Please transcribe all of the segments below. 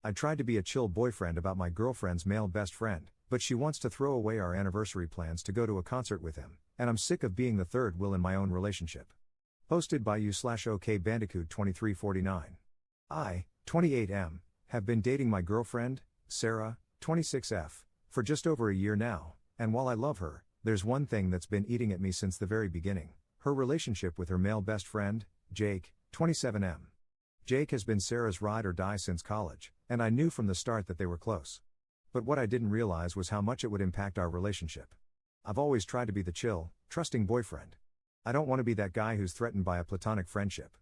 I tried to be a chill boyfriend about my girlfriend's male best friend, but she wants to throw away our anniversary plans to go to a concert with him, and I'm sick of being the third wheel in my own relationship. Posted by you/OK Bandicoot 2349. I, 28M, have been dating my girlfriend, Sarah, 26F, for just over a year now, and while I love her, there's one thing that's been eating at me since the very beginning: her relationship with her male best friend, Jake, 27M. Jake has been Sarah's ride or die since college, and I knew from the start that they were close. But what I didn't realize was how much it would impact our relationship. I've always tried to be the chill, trusting boyfriend. I don't want to be that guy who's threatened by a platonic friendship.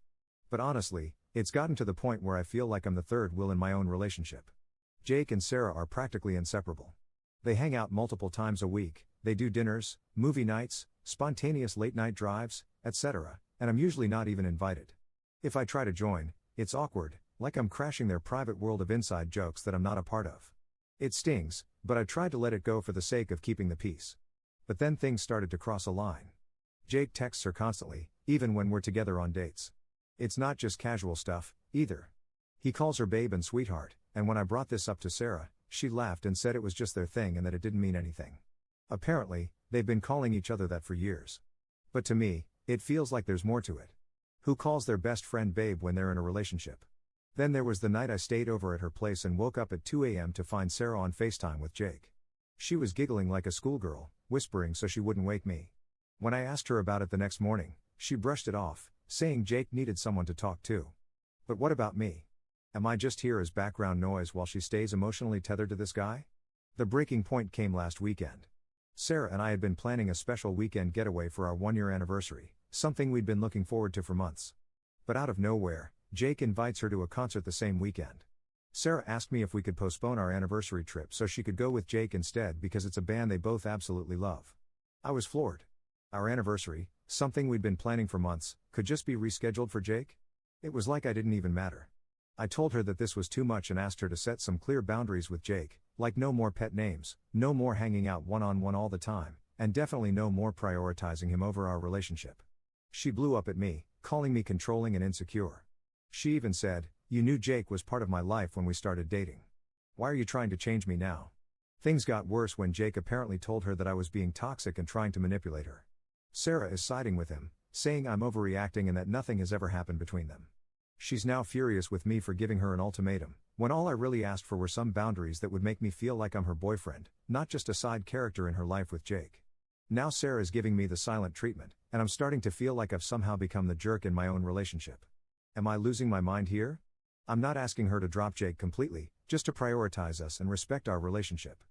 But honestly, it's gotten to the point where I feel like I'm the third wheel in my own relationship. Jake and Sarah are practically inseparable. They hang out multiple times a week, they do dinners, movie nights, spontaneous late-night drives, etc., and I'm usually not even invited. If I try to join, it's awkward, like I'm crashing their private world of inside jokes that I'm not a part of. It stings, but I tried to let it go for the sake of keeping the peace. But then things started to cross a line. Jake texts her constantly, even when we're together on dates. It's not just casual stuff, either. He calls her babe and sweetheart, and when I brought this up to Sarah, she laughed and said it was just their thing and that it didn't mean anything. Apparently, they've been calling each other that for years. But to me, it feels like there's more to it. Who calls their best friend babe when they're in a relationship? Then there was the night I stayed over at her place and woke up at 2 a.m. to find Sarah on FaceTime with Jake. She was giggling like a schoolgirl, whispering so she wouldn't wake me. When I asked her about it the next morning, she brushed it off, saying Jake needed someone to talk to. But what about me? Am I just here as background noise while she stays emotionally tethered to this guy? The breaking point came last weekend. Sarah and I had been planning a special weekend getaway for our 1-year anniversary, something we'd been looking forward to for months. But out of nowhere, Jake invites her to a concert the same weekend. Sarah asked me if we could postpone our anniversary trip so she could go with Jake instead because it's a band they both absolutely love. I was floored. Our anniversary, something we'd been planning for months, could just be rescheduled for Jake? It was like I didn't even matter. I told her that this was too much and asked her to set some clear boundaries with Jake, like no more pet names, no more hanging out one-on-one all the time, and definitely no more prioritizing him over our relationship. She blew up at me, calling me controlling and insecure. She even said, "You knew Jake was part of my life when we started dating. Why are you trying to change me now?" Things got worse when Jake apparently told her that I was being toxic and trying to manipulate her. Sarah is siding with him, saying I'm overreacting and that nothing has ever happened between them. She's now furious with me for giving her an ultimatum, when all I really asked for were some boundaries that would make me feel like I'm her boyfriend, not just a side character in her life with Jake. Now Sarah is giving me the silent treatment, and I'm starting to feel like I've somehow become the jerk in my own relationship. Am I losing my mind here? I'm not asking her to drop Jake completely, just to prioritize us and respect our relationship.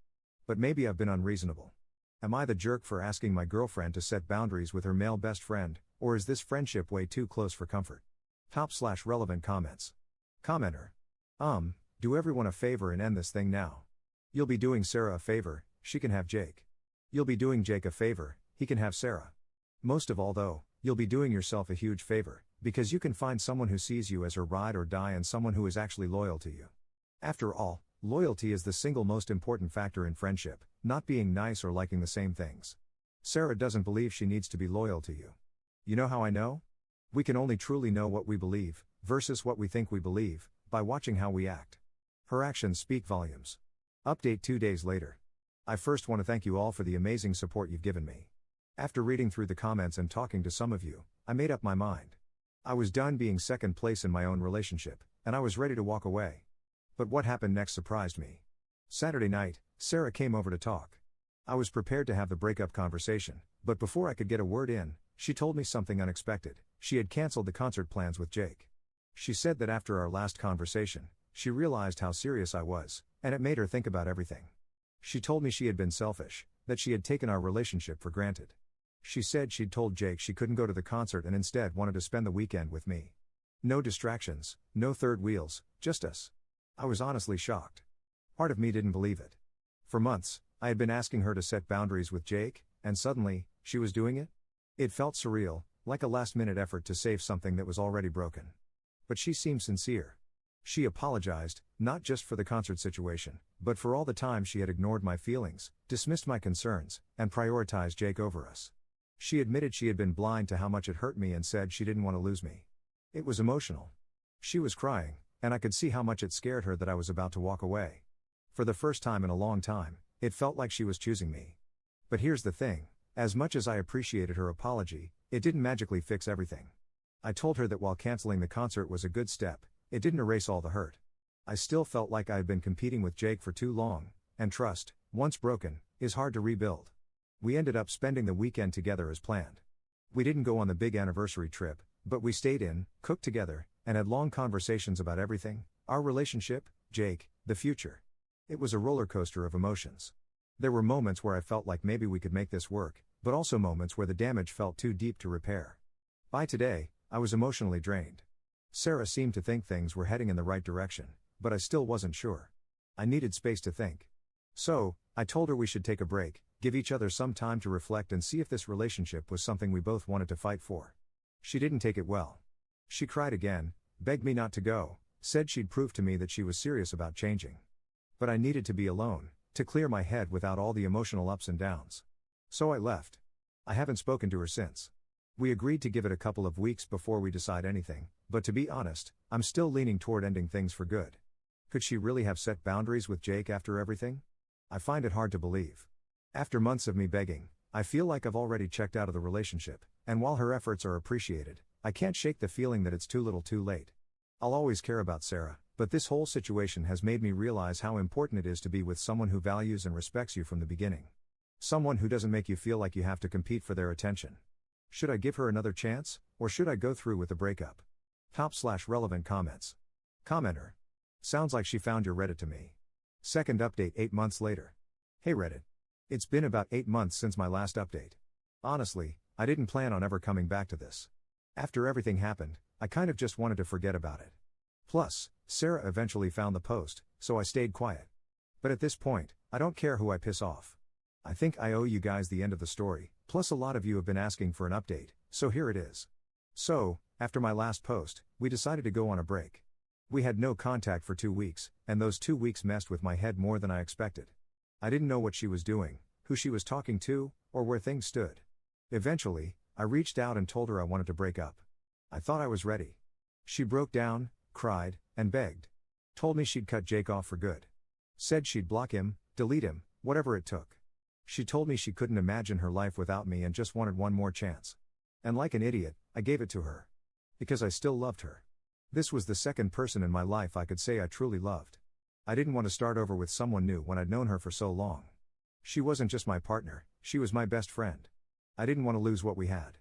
But maybe I've been unreasonable. Am I the jerk for asking my girlfriend to set boundaries with her male best friend, or is this friendship way too close for comfort? Top/relevant comments. Commenter. Do everyone a favor and end this thing now. You'll be doing Sarah a favor, she can have Jake. You'll be doing Jake a favor, he can have Sarah. Most of all though, you'll be doing yourself a huge favor, because you can find someone who sees you as her ride or die and someone who is actually loyal to you. After all, loyalty is the single most important factor in friendship, not being nice or liking the same things. Sarah doesn't believe she needs to be loyal to you. You know how I know? We can only truly know what we believe, versus what we think we believe, by watching how we act. Her actions speak volumes. Update 2 days later. I first want to thank you all for the amazing support you've given me. After reading through the comments and talking to some of you, I made up my mind. I was done being second place in my own relationship, and I was ready to walk away. But what happened next surprised me. Saturday night, Sarah came over to talk. I was prepared to have the breakup conversation, but before I could get a word in, she told me something unexpected. She had canceled the concert plans with Jake. She said that after our last conversation, she realized how serious I was, and it made her think about everything. She told me she had been selfish, that she had taken our relationship for granted. She said she'd told Jake she couldn't go to the concert and instead wanted to spend the weekend with me. No distractions, no third wheels, just us. I was honestly shocked. Part of me didn't believe it. For months, I had been asking her to set boundaries with Jake, and suddenly, she was doing it? It felt surreal, like a last-minute effort to save something that was already broken. But she seemed sincere. She apologized, not just for the concert situation, but for all the time she had ignored my feelings, dismissed my concerns, and prioritized Jake over us. She admitted she had been blind to how much it hurt me and said she didn't want to lose me. It was emotional. She was crying, and I could see how much it scared her that I was about to walk away. For the first time in a long time, it felt like she was choosing me. But here's the thing, as much as I appreciated her apology, it didn't magically fix everything. I told her that while canceling the concert was a good step, it didn't erase all the hurt. I still felt like I had been competing with Jake for too long, and trust, once broken, is hard to rebuild. We ended up spending the weekend together as planned. We didn't go on the big anniversary trip, but we stayed in, cooked together, and had long conversations about everything: our relationship, Jake, the future. It was a roller coaster of emotions. There were moments where I felt like maybe we could make this work, but also moments where the damage felt too deep to repair. By today, I was emotionally drained. Sarah seemed to think things were heading in the right direction, but I still wasn't sure. I needed space to think. So, I told her we should take a break, give each other some time to reflect and see if this relationship was something we both wanted to fight for. She didn't take it well. She cried again, begged me not to go, said she'd prove to me that she was serious about changing. But I needed to be alone, to clear my head without all the emotional ups and downs. So I left. I haven't spoken to her since. We agreed to give it a couple of weeks before we decide anything, but to be honest, I'm still leaning toward ending things for good. Could she really have set boundaries with Jake after everything? I find it hard to believe. After months of me begging, I feel like I've already checked out of the relationship, and while her efforts are appreciated, I can't shake the feeling that it's too little too late. I'll always care about Sarah, but this whole situation has made me realize how important it is to be with someone who values and respects you from the beginning. Someone who doesn't make you feel like you have to compete for their attention. Should I give her another chance, or should I go through with the breakup? Top/relevant comments. Commenter. Sounds like she found your Reddit to me. Second update 8 months later. Hey Reddit. It's been about 8 months since my last update. Honestly, I didn't plan on ever coming back to this. After everything happened, I kind of just wanted to forget about it. Plus, Sarah eventually found the post, so I stayed quiet. But at this point, I don't care who I piss off. I think I owe you guys the end of the story, plus a lot of you have been asking for an update, so here it is. So, after my last post, we decided to go on a break. We had no contact for 2 weeks, and those 2 weeks messed with my head more than I expected. I didn't know what she was doing, who she was talking to, or where things stood. Eventually, I reached out and told her I wanted to break up. I thought I was ready. She broke down, cried, and begged. Told me she'd cut Jake off for good. Said she'd block him, delete him, whatever it took. She told me she couldn't imagine her life without me and just wanted one more chance. And like an idiot, I gave it to her. Because I still loved her. This was the second person in my life I could say I truly loved. I didn't want to start over with someone new when I'd known her for so long. She wasn't just my partner, she was my best friend. I didn't want to lose what we had.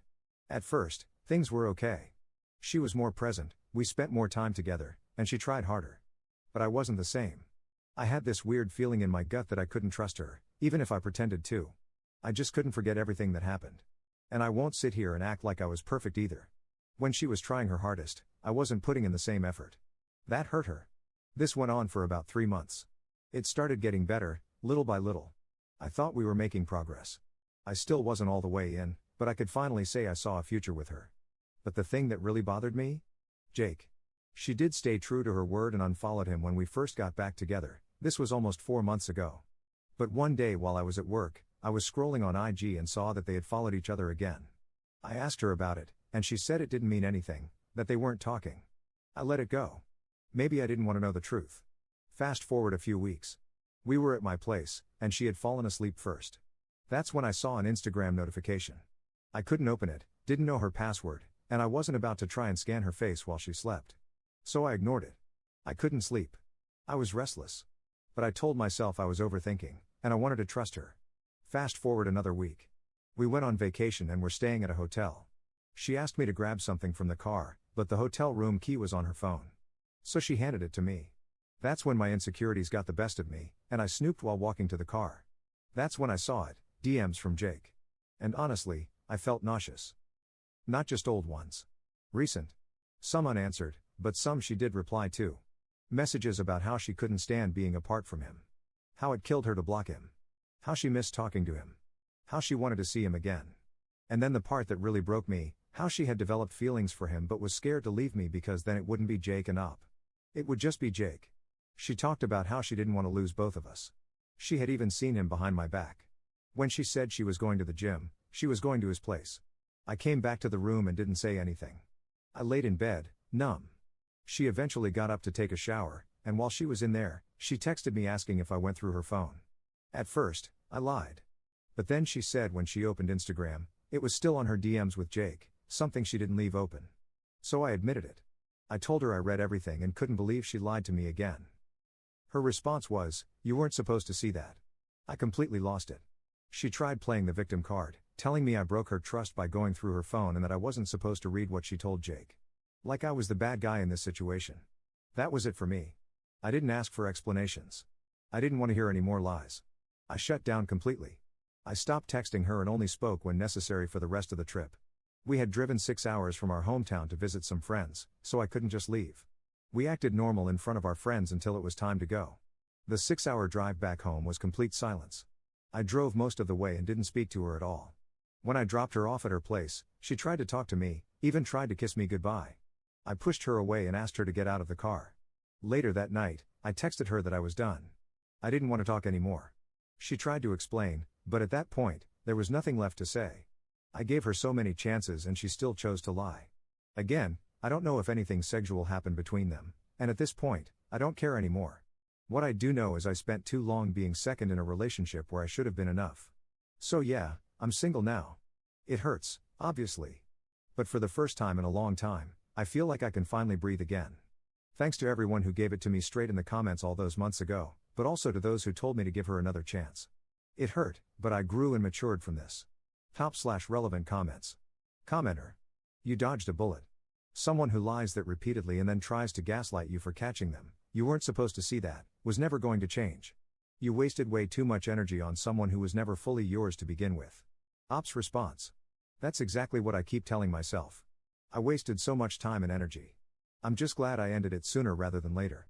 At first, things were okay. She was more present, we spent more time together, and she tried harder. But I wasn't the same. I had this weird feeling in my gut that I couldn't trust her, even if I pretended to. I just couldn't forget everything that happened. And I won't sit here and act like I was perfect either. When she was trying her hardest, I wasn't putting in the same effort. That hurt her. This went on for about 3 months. It started getting better, little by little. I thought we were making progress. I still wasn't all the way in, but I could finally say I saw a future with her. But the thing that really bothered me? Jake. She did stay true to her word and unfollowed him when we first got back together. This was almost 4 months ago. But one day while I was at work, I was scrolling on IG and saw that they had followed each other again. I asked her about it, and she said it didn't mean anything, that they weren't talking. I let it go. Maybe I didn't want to know the truth. Fast forward a few weeks. We were at my place, and she had fallen asleep first. That's when I saw an Instagram notification. I couldn't open it, didn't know her password, and I wasn't about to try and scan her face while she slept. So I ignored it. I couldn't sleep. I was restless. But I told myself I was overthinking, and I wanted to trust her. Fast forward another week. We went on vacation and were staying at a hotel. She asked me to grab something from the car, but the hotel room key was on her phone. So she handed it to me. That's when my insecurities got the best of me, and I snooped while walking to the car. That's when I saw it, DMs from Jake. And honestly, I felt nauseous. Not just old ones. Recent. Some unanswered, but some she did reply to. Messages about how she couldn't stand being apart from him. How it killed her to block him. How she missed talking to him. How she wanted to see him again. And then the part that really broke me, how she had developed feelings for him but was scared to leave me because then it wouldn't be Jake and Op. It would just be Jake. She talked about how she didn't want to lose both of us. She had even seen him behind my back. When she said she was going to the gym, she was going to his place. I came back to the room and didn't say anything. I laid in bed, numb. She eventually got up to take a shower, and while she was in there, she texted me asking if I went through her phone. At first, I lied. But then she said when she opened Instagram, it was still on her DMs with Jake, something she didn't leave open. So I admitted it. I told her I read everything and couldn't believe she lied to me again. Her response was, "You weren't supposed to see that." I completely lost it. She tried playing the victim card, telling me I broke her trust by going through her phone and that I wasn't supposed to read what she told Jake. Like I was the bad guy in this situation. That was it for me. I didn't ask for explanations. I didn't want to hear any more lies. I shut down completely. I stopped texting her and only spoke when necessary for the rest of the trip. We had driven 6 hours from our hometown to visit some friends, so I couldn't just leave. We acted normal in front of our friends until it was time to go. The 6-hour drive back home was complete silence. I drove most of the way and didn't speak to her at all. When I dropped her off at her place, she tried to talk to me, even tried to kiss me goodbye. I pushed her away and asked her to get out of the car. Later that night, I texted her that I was done. I didn't want to talk anymore. She tried to explain, but at that point, there was nothing left to say. I gave her so many chances and she still chose to lie. Again, I don't know if anything sexual happened between them, and at this point, I don't care anymore. What I do know is I spent too long being second in a relationship where I should have been enough. So yeah, I'm single now. It hurts, obviously. But for the first time in a long time, I feel like I can finally breathe again. Thanks to everyone who gave it to me straight in the comments all those months ago, but also to those who told me to give her another chance. It hurt, but I grew and matured from this. Top/relevant comments. Commenter. You dodged a bullet. Someone who lies that repeatedly and then tries to gaslight you for catching them, you weren't supposed to see that, was never going to change. You wasted way too much energy on someone who was never fully yours to begin with. Ops response. That's exactly what I keep telling myself. I wasted so much time and energy. I'm just glad I ended it sooner rather than later.